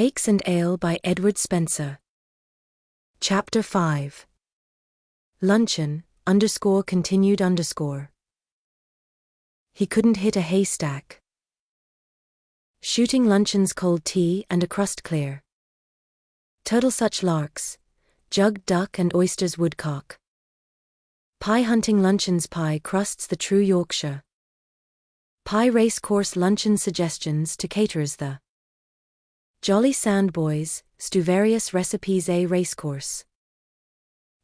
Cakes and Ale by Edward Spencer. Chapter 5. Luncheon, continued. He couldn't hit a haystack. Shooting luncheons, cold tea and a crust clear. Turtle such larks, jugged duck and oysters woodcock. Pie hunting luncheons, pie crusts the true Yorkshire. Pie race course luncheon suggestions to caterers, the Jolly Sandboys, stew various recipes, a racecourse.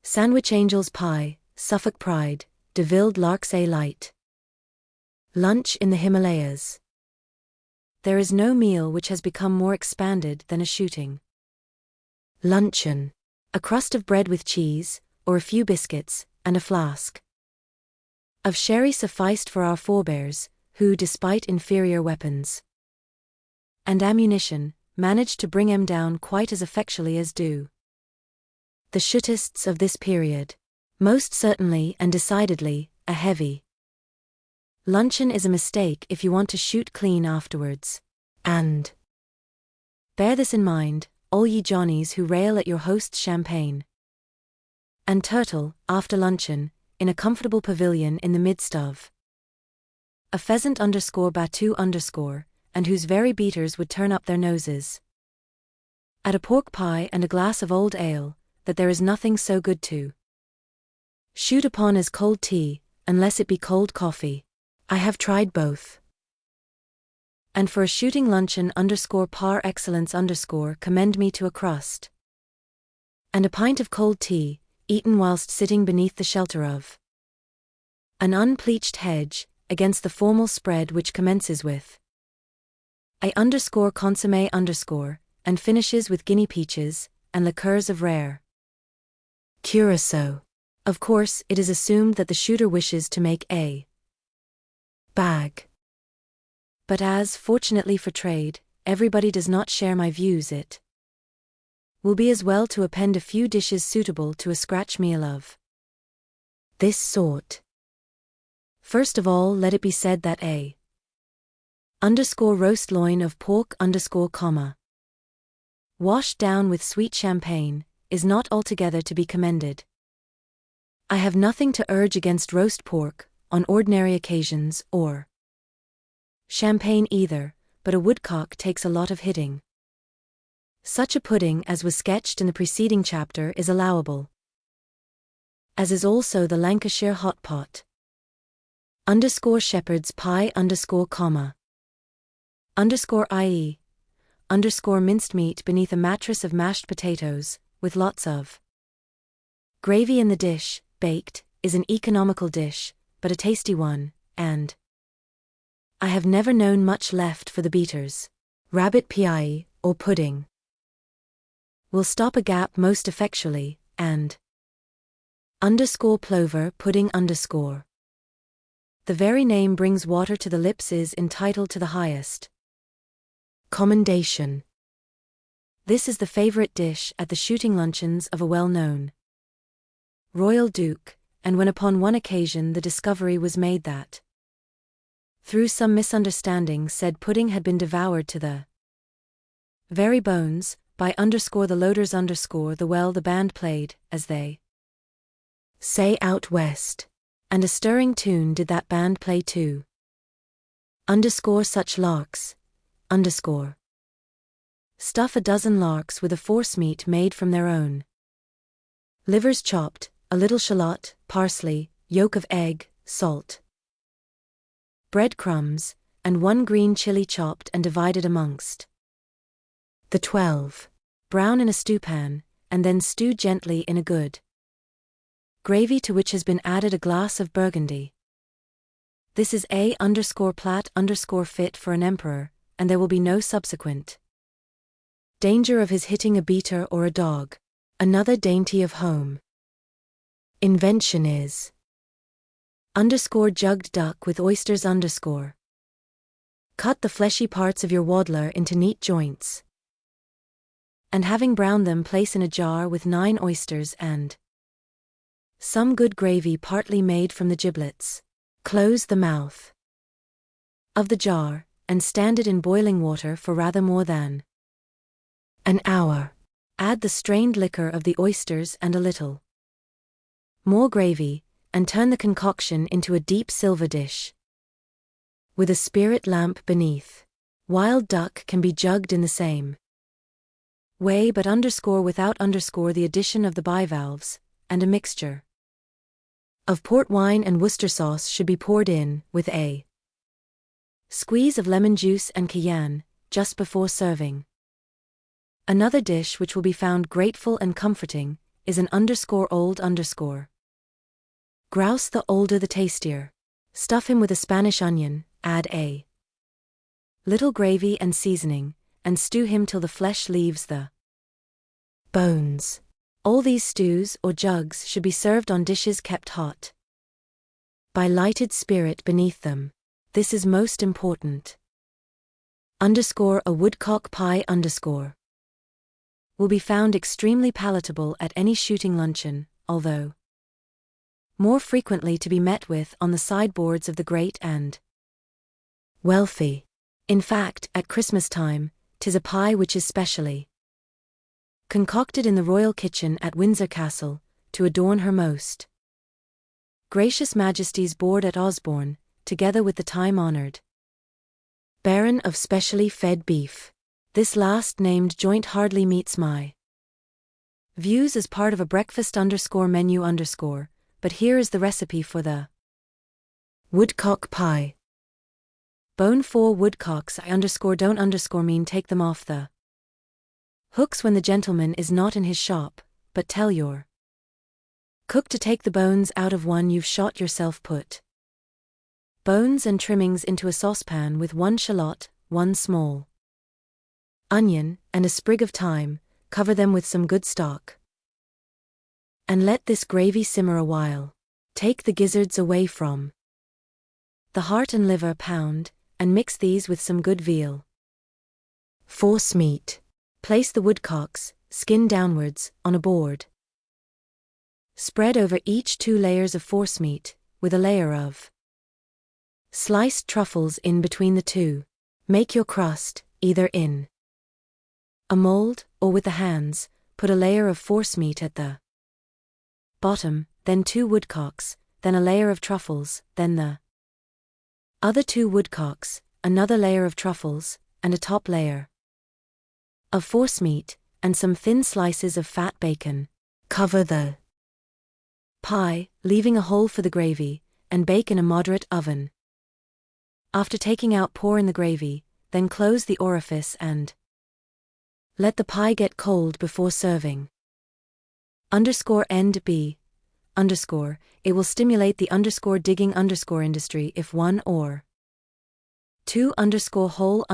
Sandwich angels pie, Suffolk pride, devilled larks, a light. Lunch in the Himalayas. There is no meal which has become more expanded than a shooting luncheon. A crust of bread with cheese, or a few biscuits, and a flask of sherry sufficed for our forebears, who, despite inferior weapons and ammunition, managed to bring 'em down quite as effectually as do the shootists of this period. Most certainly and decidedly, a heavy luncheon is a mistake if you want to shoot clean afterwards. And bear this in mind, all ye Johnnies who rail at your host's champagne and turtle, after luncheon, in a comfortable pavilion in the midst of a pheasant battue and whose very beaters would turn up their noses at a pork pie and a glass of old ale, that there is nothing so good to shoot upon as cold tea, unless it be cold coffee. I have tried both. And for a shooting luncheon par excellence commend me to a crust and a pint of cold tea, eaten whilst sitting beneath the shelter of an unpleached hedge, against the formal spread which commences with a consomme and finishes with guinea peaches and liqueurs of rare Curaçao. Of course, it is assumed that the shooter wishes to make a bag. But as, fortunately for trade, everybody does not share my views, it will be as well to append a few dishes suitable to a scratch meal of this sort. First of all, let it be said that a roast loin of pork washed down with sweet champagne is not altogether to be commended. I have nothing to urge against roast pork, on ordinary occasions, or champagne either, but a woodcock takes a lot of hitting. Such a pudding as was sketched in the preceding chapter is allowable, as is also the Lancashire hot pot. Shepherd's pie ie minced meat beneath a mattress of mashed potatoes, with lots of gravy in the dish, baked, is an economical dish, but a tasty one, and I have never known much left for the beaters. Rabbit pie, or pudding, will stop a gap most effectually, and plover pudding The very name brings water to the lips, is entitled to the highest commendation. This is the favorite dish at the shooting luncheons of a well-known royal duke, and when upon one occasion the discovery was made that, through some misunderstanding, said pudding had been devoured to the very bones, by the loaders the band played, as they say out west, and a stirring tune did that band play too. Such larks, stuff a dozen larks with a forcemeat made from their own livers chopped, a little shallot, parsley, yolk of egg, salt, bread crumbs, and one green chili chopped and divided amongst the 12. Brown in a stewpan, and then stew gently in a good gravy to which has been added a glass of Burgundy. This is plat fit for an emperor, and there will be no subsequent danger of his hitting a beater or a dog. Another dainty of home invention is jugged duck with oysters Cut the fleshy parts of your waddler into neat joints, and having browned them, place in a jar with 9 oysters and some good gravy partly made from the giblets. Close the mouth of the jar, and stand it in boiling water for rather more than An hour. Add the strained liquor of the oysters and a little more gravy, and turn the concoction into a deep silver dish with a spirit lamp beneath. Wild duck can be jugged in the same way but without the addition of the bivalves, and a mixture of port wine and Worcester sauce should be poured in, with a squeeze of lemon juice and cayenne, just before serving. Another dish which will be found grateful and comforting is an old grouse. The older the tastier. Stuff him with a Spanish onion, add a little gravy and seasoning, and stew him till the flesh leaves the bones. All these stews or jugs should be served on dishes kept hot by lighted spirit beneath them. This is most important. A woodcock pie will be found extremely palatable at any shooting luncheon, although more frequently to be met with on the sideboards of the great and wealthy. In fact, at Christmas time, 'tis a pie which is specially concocted in the royal kitchen at Windsor Castle, to adorn her most gracious Majesty's board at Osborne, together with the time-honoured Baron of specially fed beef. This last named joint hardly meets my views as part of a breakfast menu but here is the recipe for the woodcock pie. Bone 4 woodcocks. Don't mean take them off the hooks when the gentleman is not in his shop, but tell your cook to take the bones out of one you've shot yourself. Put bones and trimmings into a saucepan with 1 shallot, 1 small onion, and a sprig of thyme. Cover them with some good stock and let this gravy simmer a while. Take the gizzards away from the heart and liver, pound, and mix these with some good veal forcemeat. Place the woodcocks, skin downwards, on a board. Spread over each 2 layers of forcemeat, with a layer of sliced truffles in between the 2. Make your crust, either in a mold, or with the hands. Put a layer of forcemeat at the bottom, then 2 woodcocks, then a layer of truffles, then the other 2 woodcocks, another layer of truffles, and a top layer of forcemeat, and some thin slices of fat bacon. Cover the pie, leaving a hole for the gravy, and bake in a moderate oven. After taking out, pour in the gravy, then close the orifice and let the pie get cold before serving. End B. It will stimulate the digging industry if 1 or 2 whole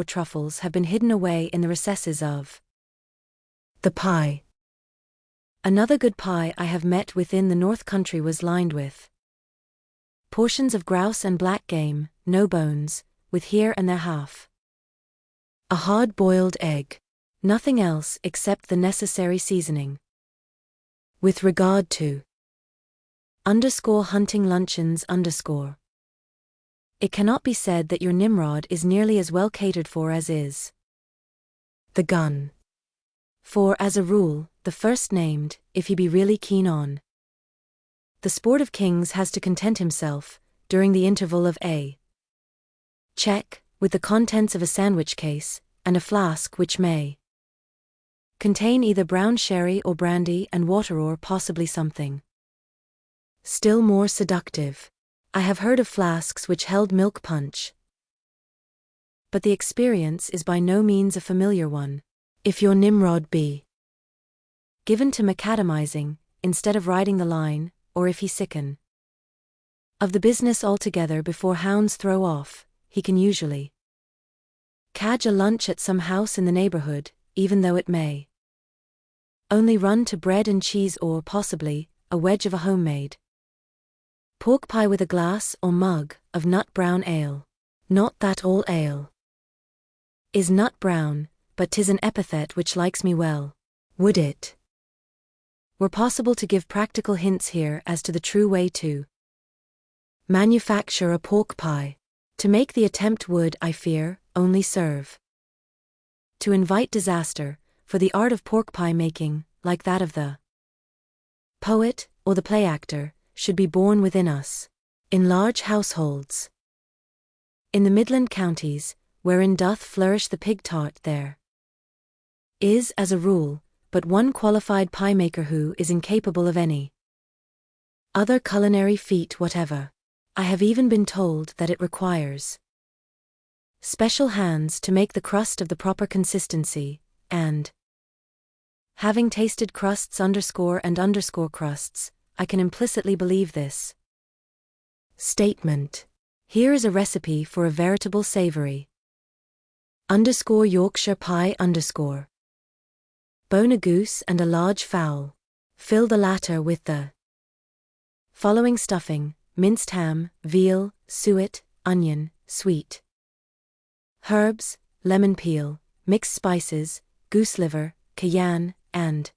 truffles have been hidden away in the recesses of the pie. Another good pie I have met within the North Country was lined with portions of grouse and black game, no bones, with here and there half a hard-boiled egg. Nothing else except the necessary seasoning. With regard to hunting luncheons it cannot be said that your Nimrod is nearly as well catered for as is the gun. For, as a rule, the first named, if he be really keen on the sport of kings, has to content himself, during the interval of a check, with the contents of a sandwich case, and a flask which may contain either brown sherry or brandy and water, or possibly something still more seductive. I have heard of flasks which held milk punch, but the experience is by no means a familiar one. If your Nimrod be given to macadamizing, instead of riding the line, or if he sicken of the business altogether before hounds throw off, he can usually cadge a lunch at some house in the neighborhood, even though it may only run to bread and cheese, or, possibly, a wedge of a homemade pork pie with a glass or mug of nut brown ale. Not that all ale is nut brown, but 'tis an epithet which likes me well. Would it were possible to give practical hints here as to the true way to manufacture a pork pie. To make the attempt would, I fear, only serve to invite disaster, for the art of pork pie making, like that of the poet, or the play actor, should be born within us. In large households. In the Midland counties, wherein doth flourish the pig tart, there is, as a rule, but one qualified pie maker who is incapable of any other culinary feat whatever. I have even been told that it requires special hands to make the crust of the proper consistency, and having tasted crusts and crusts, I can implicitly believe this statement. Here is a recipe for a veritable savory Yorkshire pie. Bone a goose and a large fowl. Fill the latter with the following stuffing: minced ham, veal, suet, onion, sweet herbs, lemon peel, mixed spices, goose liver, cayenne, and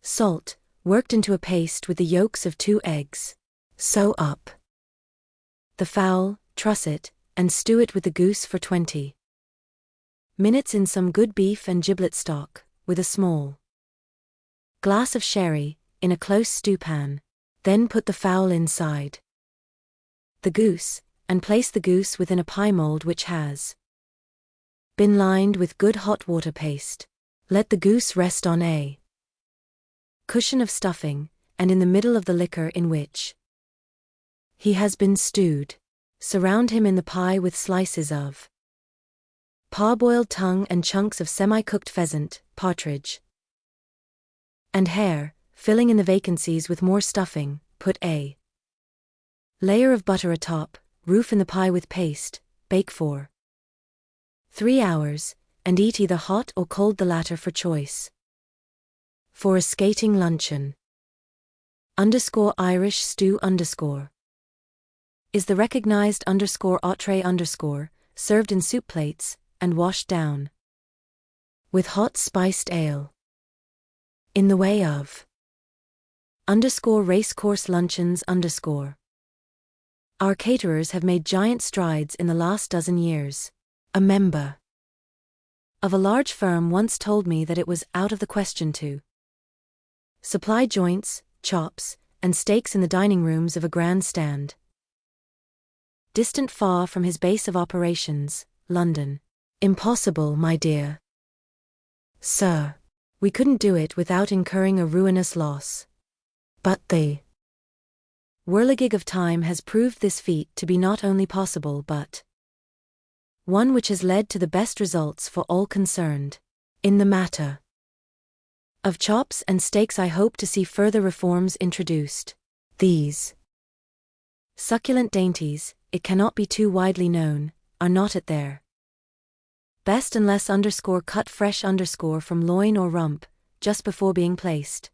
salt, worked into a paste with the yolks of 2 eggs. Sew up the fowl, truss it, and stew it with the goose for 20 minutes in some good beef and giblet stock, with a small glass of sherry, in a close stewpan. Then put the fowl inside the goose, and place the goose within a pie mold which has been lined with good hot water paste. Let the goose rest on a cushion of stuffing, and in the middle of the liquor in which he has been stewed. Surround him in the pie with slices of parboiled tongue and chunks of semi-cooked pheasant, partridge, and hare, filling in the vacancies with more stuffing. Put a layer of butter atop, roof in the pie with paste, bake for 3 hours, and eat either hot or cold, the latter for choice. For a skating luncheon. Irish stew is the recognized entree served in soup plates, and washed down with hot spiced ale. In the way of racecourse luncheons our caterers have made giant strides in the last dozen years. A member of a large firm once told me that it was out of the question to supply joints, chops, and steaks in the dining rooms of a grand stand distant far from his base of operations, London. Impossible, my dear sir. We couldn't do it without incurring a ruinous loss. But the whirligig of time has proved this feat to be not only possible but one which has led to the best results for all concerned. In the matter of chops and steaks I hope to see further reforms introduced. These succulent dainties, it cannot be too widely known, are not at their best unless cut fresh from loin or rump, just before being placed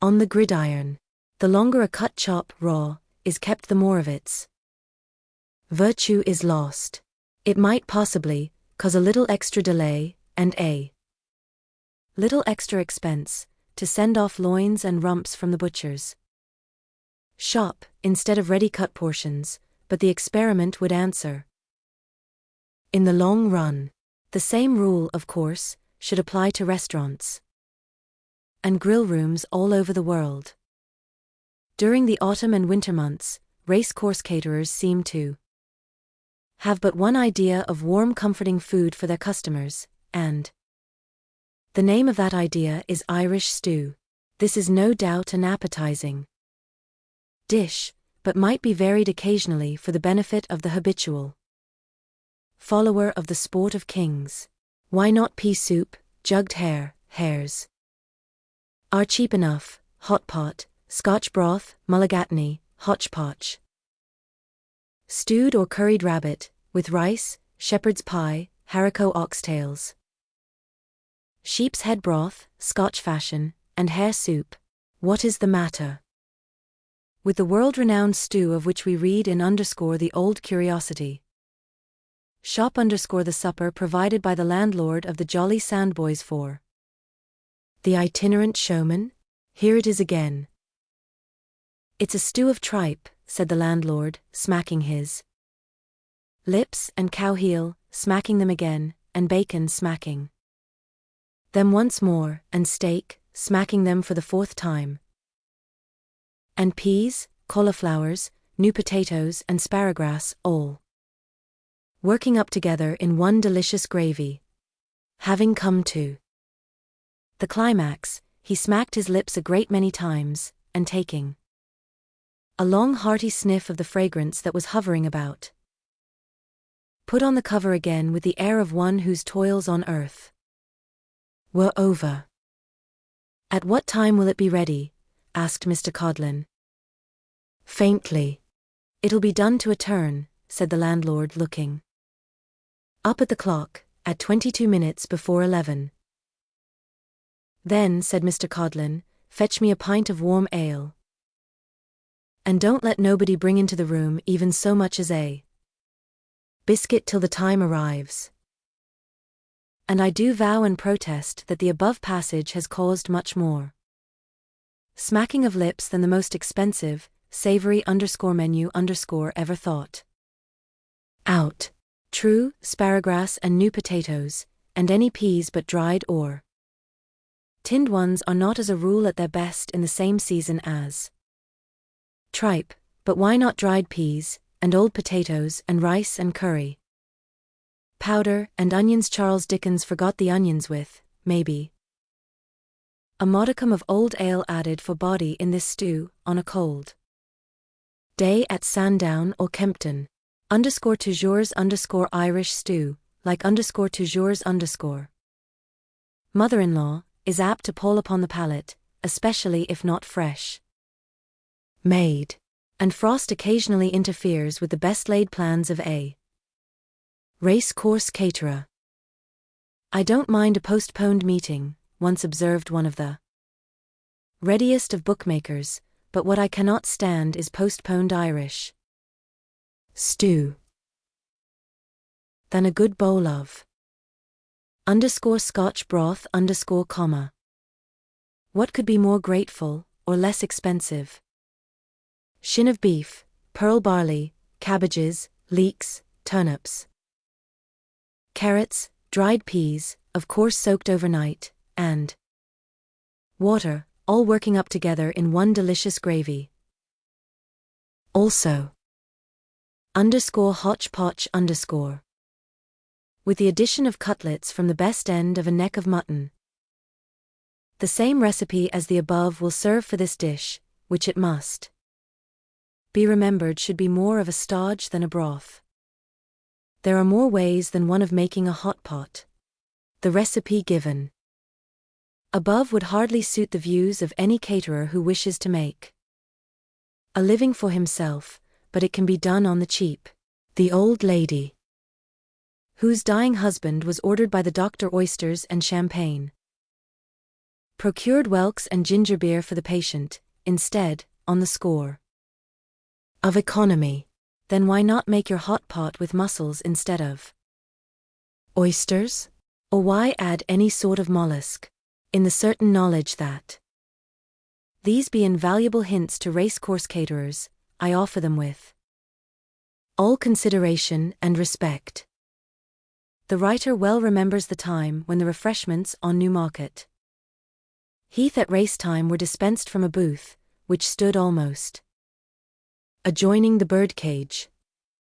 on the gridiron. The longer a cut chop, raw, is kept, the more of its virtue is lost. It might possibly cause a little extra delay, and a little extra expense, to send off loins and rumps from the butcher's shop, instead of ready-cut portions, but the experiment would answer. In the long run, the same rule, of course, should apply to restaurants and grill rooms all over the world. During the autumn and winter months, racecourse caterers seem to have but one idea of warm, comforting food for their customers, and the name of that idea is Irish stew. This is no doubt an appetizing dish, but might be varied occasionally for the benefit of the habitual follower of the sport of kings. Why not pea soup, jugged hares are cheap enough, hot pot, Scotch broth, mulligatawny, hotchpotch, stewed or curried rabbit, with rice, shepherd's pie, haricot oxtails, sheep's head broth, Scotch fashion, and hare soup. What is the matter with the world-renowned stew of which we read in the Old Curiosity shop the supper provided by the landlord of the Jolly Sandboys for the itinerant showman? Here it is again. It's a stew of tripe, said the landlord, smacking his lips, and cow heel, smacking them again, and bacon, smacking Them once more, and steak, smacking them for the 4th time. And peas, cauliflowers, new potatoes and sparrowgrass, all working up together in one delicious gravy. Having come to the climax, he smacked his lips a great many times, and taking a long hearty sniff of the fragrance that was hovering about, put on the cover again with the air of one whose toils on earth were over. "At what time will it be ready?" asked Mr. Codlin. Faintly. "It'll be done to a turn," said the landlord, looking up at the clock, "at 22 minutes before 11. "Then," said Mr. Codlin, "fetch me a pint of warm ale. And don't let nobody bring into the room even so much as a biscuit till the time arrives. And I do vow and protest that the above passage has caused much more smacking of lips than the most expensive, savory _menu ever thought out. True, sparrowgrass and new potatoes, and any peas but dried or tinned ones are not as a rule at their best in the same season as tripe, but why not dried peas, and old potatoes and rice and curry powder and onions? Charles Dickens forgot the onions with, maybe, a modicum of old ale added for body in this stew, on a cold day at Sandown or Kempton. _toujours _Irish stew, like _toujours mother-in-law, is apt to pall upon the palate, especially if not fresh made, and frost occasionally interferes with the best laid plans of a race course caterer. "I don't mind a postponed meeting," once observed one of the readiest of bookmakers, "but what I cannot stand is postponed Irish stew. Than a good bowl of _Scotch broth _, what could be more grateful, or less expensive? Shin of beef, pearl barley, cabbages, leeks, turnips, carrots, dried peas, of course soaked overnight, and water, all working up together in one delicious gravy. Also _hotchpotch _ with the addition of cutlets from the best end of a neck of mutton. The same recipe as the above will serve for this dish, which it must be remembered should be more of a stodge than a broth. There are more ways than one of making a hot pot. The recipe given above would hardly suit the views of any caterer who wishes to make a living for himself, but it can be done on the cheap. The old lady whose dying husband was ordered by the doctor oysters and champagne procured whelks and ginger beer for the patient, instead, on the score of economy. Then why not make your hot pot with mussels instead of oysters? Or why add any sort of mollusk? In the certain knowledge that these be invaluable hints to racecourse caterers, I offer them with all consideration and respect. The writer well remembers the time when the refreshments on Newmarket Heath at race time were dispensed from a booth, which stood almost adjoining the birdcage.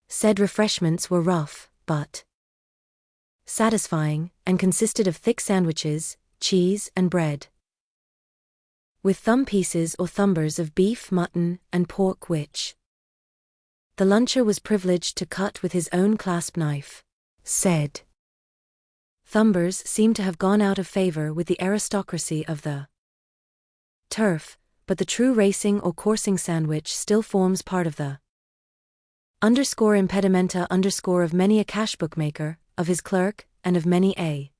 Said refreshments were rough, but satisfying, and consisted of thick sandwiches, cheese and bread, with thumb pieces or thumbers of beef, mutton, and pork which the luncher was privileged to cut with his own clasp knife. Said thumbers seem to have gone out of favor with the aristocracy of the turf, but the true racing or coursing sandwich still forms part of the impedimenta of many a cash bookmaker, of his clerk, and of many a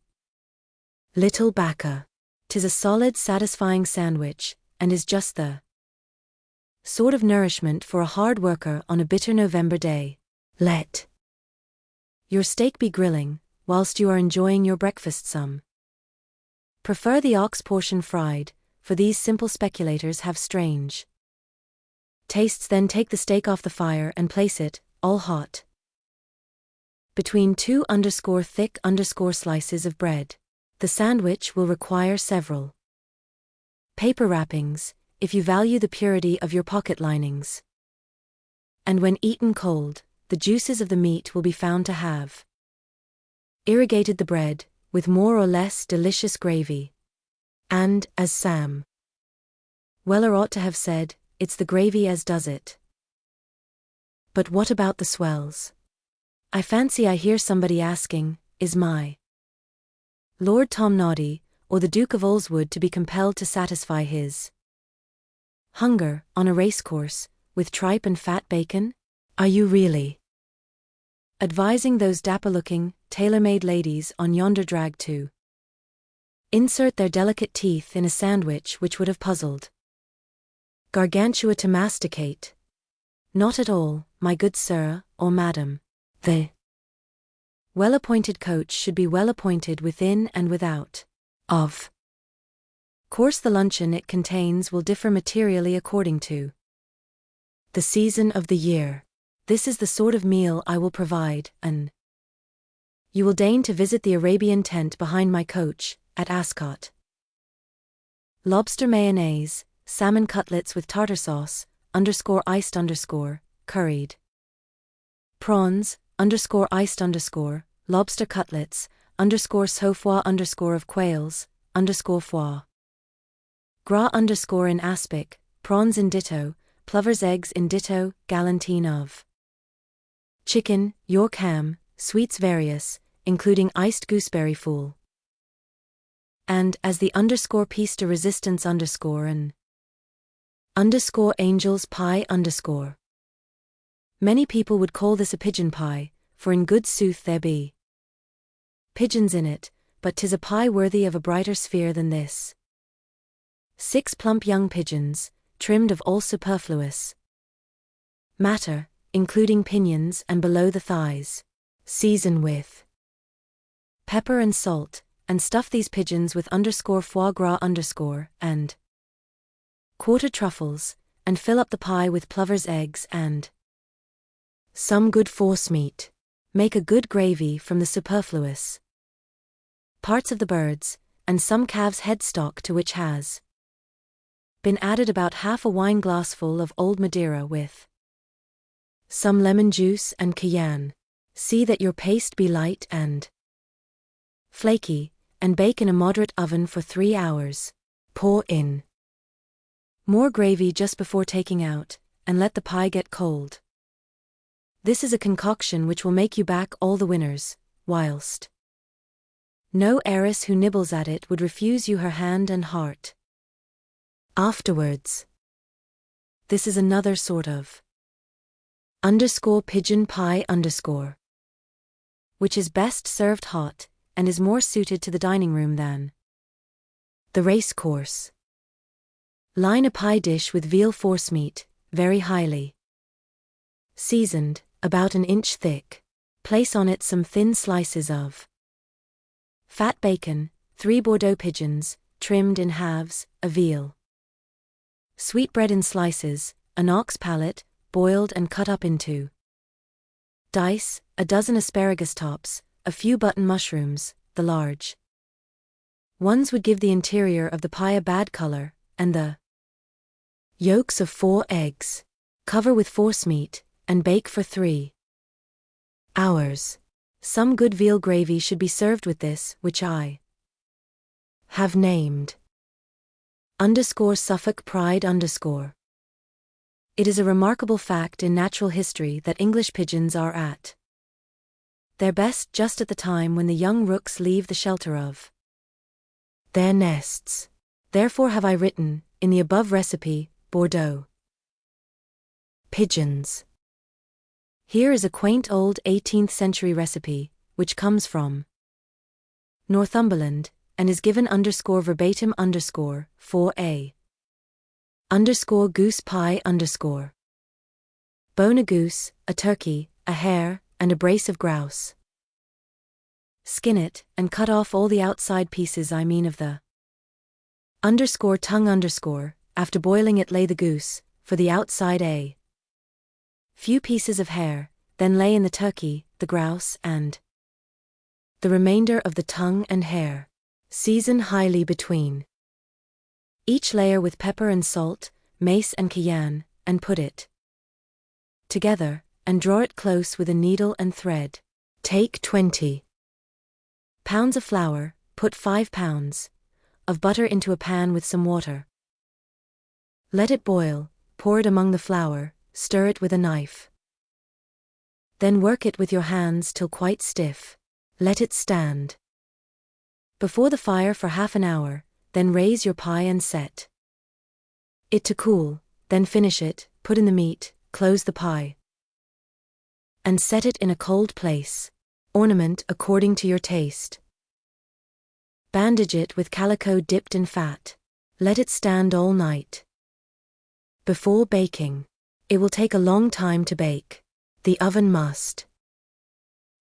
little backer. 'Tis a solid, satisfying sandwich, and is just the sort of nourishment for a hard worker on a bitter November day. Let your steak be grilling, whilst you are enjoying your breakfast. Some prefer the ox portion fried, for these simple speculators have strange tastes. Then take the steak off the fire and place it, all hot, between two thick slices of bread. The sandwich will require several paper wrappings, if you value the purity of your pocket linings. And when eaten cold, the juices of the meat will be found to have irrigated the bread with more or less delicious gravy. And, as Sam Weller ought to have said, it's the gravy as does it. But what about the swells? I fancy I hear somebody asking, is my Lord Tom Noddy, or the Duke of Oleswood to be compelled to satisfy his hunger on a racecourse, with tripe and fat bacon? Are you really advising those dapper-looking, tailor-made ladies on yonder drag to insert their delicate teeth in a sandwich which would have puzzled Gargantua to masticate? Not at all, my good sir, or madam. The well-appointed coach should be well-appointed within and without. Of course the luncheon it contains will differ materially according to the season of the year. This is the sort of meal I will provide, and you will deign to visit the Arabian tent behind my coach, at Ascot. Lobster mayonnaise, salmon cutlets with tartar sauce, iced curried prawns, iced lobster cutlets, sau foie of quails, foie gras in aspic, prawns in ditto, plover's eggs in ditto, galantine of chicken, York ham, sweets various, including iced gooseberry fool. And as the piece de resistance and angels pie . Many people would call this a pigeon pie, for in good sooth there be pigeons in it, but 'tis a pie worthy of a brighter sphere than this. 6 plump young pigeons, trimmed of all superfluous matter, including pinions and below the thighs. Season with pepper and salt, and stuff these pigeons with foie gras and quarter truffles, and fill up the pie with plover's eggs and some good forcemeat. Make a good gravy from the superfluous parts of the birds, and some calf's head stock to which has been added about half a wineglassful of old Madeira with some lemon juice and cayenne. See that your paste be light and flaky, and bake in a moderate oven for 3 hours. Pour in more gravy just before taking out, and let the pie get cold. This is a concoction which will make you back all the winners, whilst no heiress who nibbles at it would refuse you her hand and heart afterwards. This is another sort of pigeon pie which is best served hot, and is more suited to the dining room than the race course. Line a pie dish with veal forcemeat, very highly seasoned, about an inch thick. Place on it some thin slices of fat bacon, 3 Bordeaux pigeons, trimmed in halves, a veal sweetbread in slices, an ox palate, boiled and cut up into dice, a dozen asparagus tops, a few button mushrooms. The large ones would give the interior of the pie a bad color, and the yolks of 4 eggs. Cover with forcemeat, and bake for 3 hours. Some good veal gravy should be served with this, which I have named Suffolk Pride . It is a remarkable fact in natural history that English pigeons are at their best just at the time when the young rooks leave the shelter of their nests. Therefore have I written, in the above recipe, Bordeaux pigeons. Here is a quaint old 18th century recipe, which comes from Northumberland, and is given verbatim 4a goose pie . Bone a goose, a turkey, a hare, and a brace of grouse. Skin it, and cut off all the outside pieces of the tongue . After boiling it lay the goose, for the outside a few pieces of hare, then lay in the turkey, the grouse and the remainder of the tongue and hare. Season highly between each layer with pepper and salt, mace and cayenne, and put it together, and draw it close with a needle and thread. Take 20 pounds of flour, put 5 pounds of butter into a pan with some water. Let it boil, pour it among the flour, stir it with a knife. Then work it with your hands till quite stiff. Let it stand before the fire for half an hour, then raise your pie and set it to cool, then finish it, put in the meat, close the pie, and set it in a cold place. Ornament according to your taste. Bandage it with calico dipped in fat. Let it stand all night before baking. It will take a long time to bake. The oven must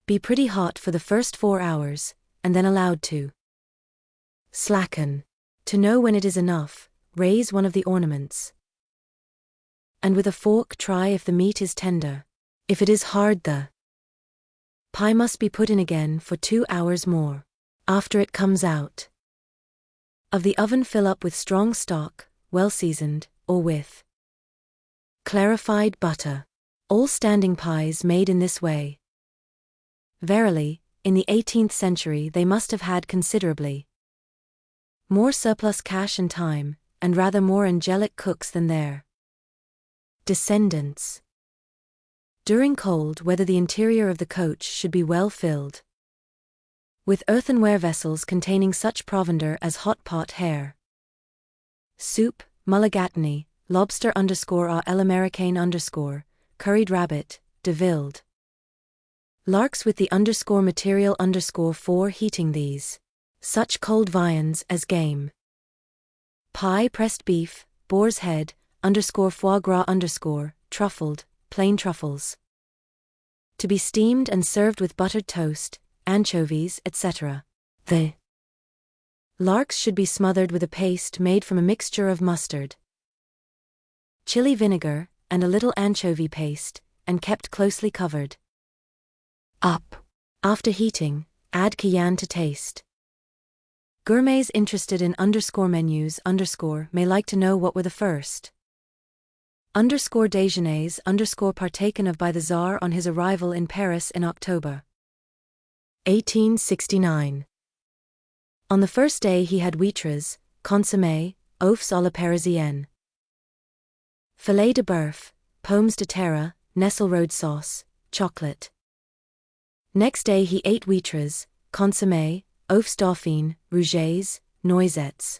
be pretty hot for the first 4 hours, and then allowed to slacken. To know when it is enough, raise one of the ornaments, and with a fork try if the meat is tender. If it is hard, the pie must be put in again for 2 hours more. After it comes out of the oven, fill up with strong stock, well seasoned, or with clarified butter. All standing pies made in this way. Verily, in the 18th century they must have had considerably more surplus cash and time, and rather more angelic cooks than their descendants. During cold weather the interior of the coach should be well filled with earthenware vessels containing such provender as hot pot hare soup, mulligatawny, lobster _ à l'américaine _ curried rabbit, de Vilde larks with the material for heating these. Such cold viands as game pie, pressed beef, boar's head, foie gras truffled, plain truffles. To be steamed and served with buttered toast, anchovies, etc. The larks should be smothered with a paste made from a mixture of mustard, chili vinegar, and a little anchovy paste, and kept closely covered up. After heating, add cayenne to taste. Gourmets interested in menus may like to know what were the first déjeuners partaken of by the Tsar on his arrival in Paris in October 1869. On the first day he had huîtres, consommé, oeufs à la Parisienne, filet de bœuf, pommes de terre, nesselrode sauce, chocolate. Next day he ate huîtres, consommé, oeufs dauphine, rouges, noisettes,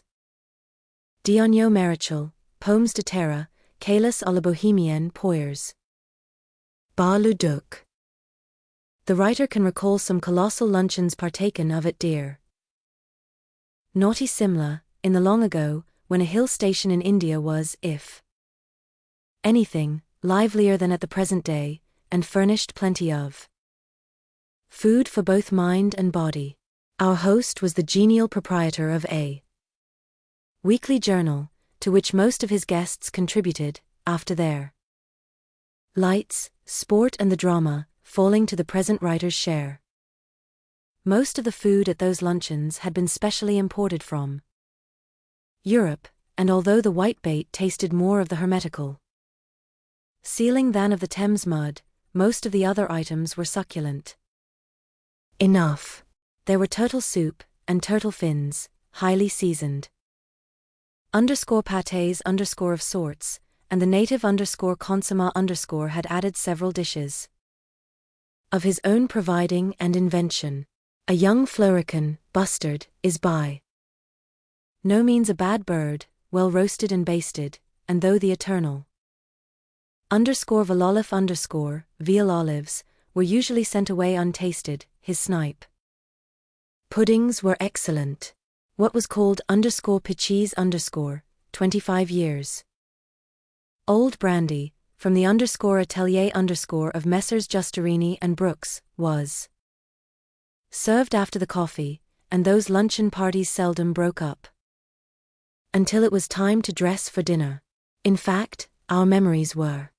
d'oignon maréchal, pommes de terre, calice à la bohémienne, poires. Bar-le-duc. The writer can recall some colossal luncheons partaken of at dear naughty Simla, in the long ago, when a hill station in India was, if anything, livelier than at the present day, and furnished plenty of food for both mind and body. Our host was the genial proprietor of a weekly journal, to which most of his guests contributed, after their lights, sport and the drama, falling to the present writer's share. Most of the food at those luncheons had been specially imported from Europe, and although the whitebait tasted more of the hermetical ceiling than of the Thames mud, most of the other items were succulent enough. There were turtle soup, and turtle fins, highly seasoned, pâtés of sorts, and the native consommé had added several dishes of his own providing and invention. A young florican, bustard, is by no means a bad bird, well roasted and basted, and though the eternal Vololif veal olives, were usually sent away untasted, his snipe puddings were excellent. What was called _picheese 25 years old brandy, from the atelier of Messrs. Justerini and Brooks, was served after the coffee, and those luncheon parties seldom broke up until it was time to dress for dinner. In fact, our memories were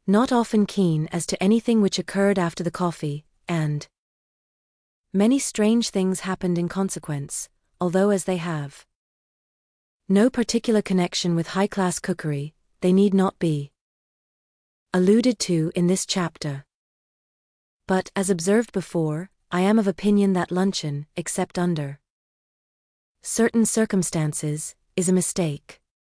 not often keen as to anything which occurred after the coffee, and many strange things happened in consequence, although as they have no particular connection with high-class cookery, they need not be alluded to in this chapter. But, as observed before, I am of opinion that luncheon, except under certain circumstances, is a mistake.